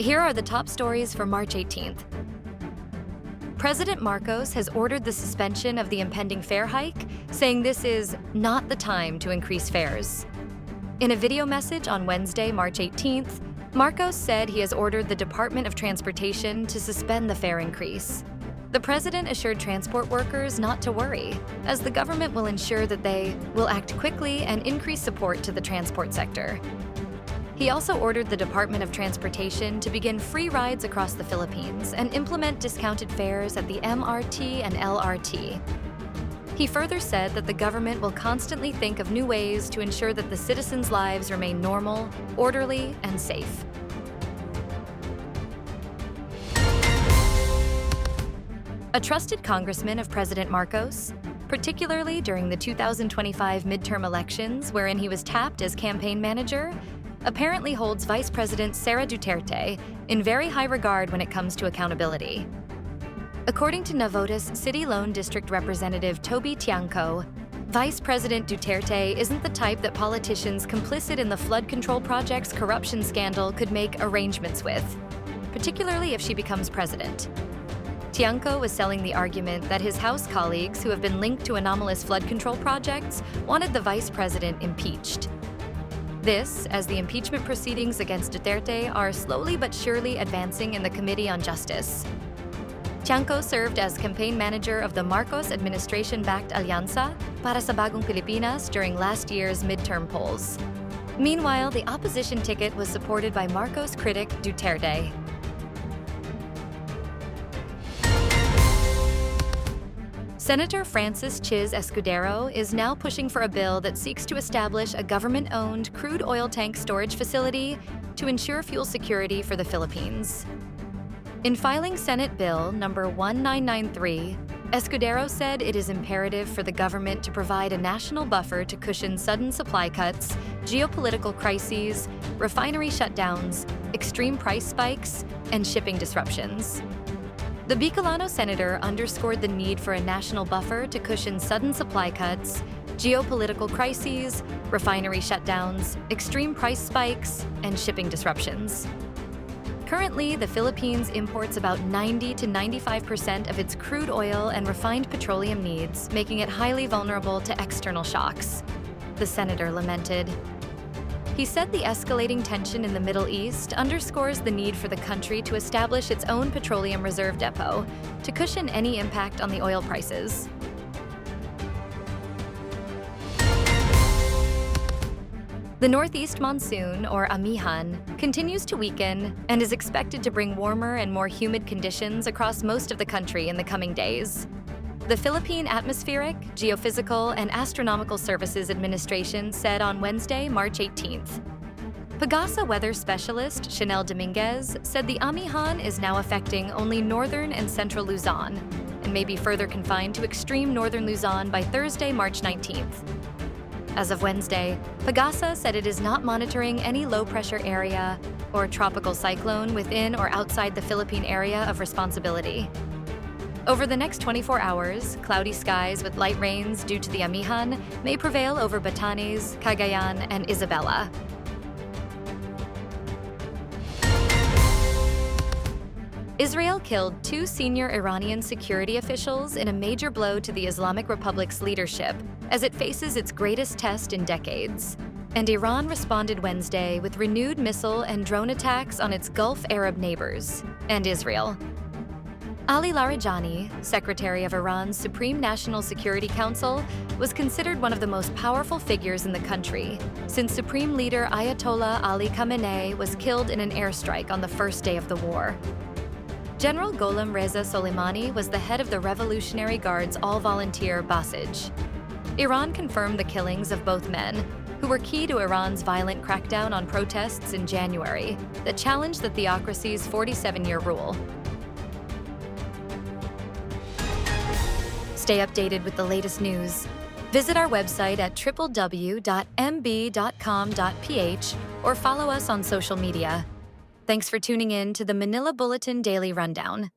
Here are the top stories for March 18th. President Marcos has ordered the suspension of the impending fare hike, saying this is not the time to increase fares. In a video message on Wednesday, March 18th, Marcos said he has ordered the Department of Transportation to suspend the fare increase. The president assured transport workers not to worry, as the government will ensure that they will act quickly and increase support to the transport sector. He also ordered the Department of Transportation to begin free rides across the Philippines and implement discounted fares at the MRT and LRT. He further said that the government will constantly think of new ways to ensure that the citizens' lives remain normal, orderly, and safe. A trusted congressman of President Marcos, particularly during the 2025 midterm elections wherein he was tapped as campaign manager, apparently holds Vice President Sara Duterte in very high regard when it comes to accountability. According to Navotas City Lone District Representative Toby Tiangco, Vice President Duterte isn't the type that politicians complicit in the flood control project's corruption scandal could make arrangements with, particularly if she becomes president. Tiangco was selling the argument that his House colleagues who have been linked to anomalous flood control projects wanted the vice president impeached. This, as the impeachment proceedings against Duterte are slowly but surely advancing in the Committee on Justice. Tiangco served as campaign manager of the Marcos administration-backed Alyansa para sa Bagong Pilipinas during last year's midterm polls. Meanwhile, the opposition ticket was supported by Marcos critic Duterte. Senator Francis Escudero is now pushing for a bill that seeks to establish a government-owned crude oil tank storage facility to ensure fuel security for the Philippines. In filing Senate Bill number 1993, Escudero said it is imperative for the government to provide a national buffer to cushion sudden supply cuts, geopolitical crises, refinery shutdowns, extreme price spikes, and shipping disruptions. The Bicolano senator underscored the need for a national buffer to cushion sudden supply cuts, geopolitical crises, refinery shutdowns, extreme price spikes, and shipping disruptions. Currently, the Philippines imports about 90 to 95% of its crude oil and refined petroleum needs, making it highly vulnerable to external shocks, the senator lamented. He said the escalating tension in the Middle East underscores the need for the country to establish its own petroleum reserve depot to cushion any impact on the oil prices. The northeast monsoon, or Amihan, continues to weaken and is expected to bring warmer and more humid conditions across most of the country in the coming days. The Philippine Atmospheric, Geophysical, and Astronomical Services Administration said on Wednesday, March 18th. PAGASA weather specialist Chanel Dominguez said the Amihan is now affecting only northern and central Luzon and may be further confined to extreme northern Luzon by Thursday, March 19th. As of Wednesday, PAGASA said it is not monitoring any low-pressure area or tropical cyclone within or outside the Philippine area of responsibility. Over the next 24 hours, cloudy skies with light rains due to the Amihan may prevail over Batanes, Cagayan, and Isabela. Israel killed 2 senior Iranian security officials in a major blow to the Islamic Republic's leadership as it faces its greatest test in decades. And Iran responded Wednesday with renewed missile and drone attacks on its Gulf Arab neighbors and Israel. Ali Larijani, secretary of Iran's Supreme National Security Council, was considered one of the most powerful figures in the country since Supreme Leader Ayatollah Ali Khamenei was killed in an airstrike on the first day of the war. General Gholam Reza Soleimani was the head of the Revolutionary Guard's all-volunteer Basij. Iran confirmed the killings of both men, who were key to Iran's violent crackdown on protests in January that challenged the theocracy's 47-year rule. Stay updated with the latest news. Visit our website at www.mb.com.ph or follow us on social media. Thanks for tuning in to the Manila Bulletin Daily Rundown.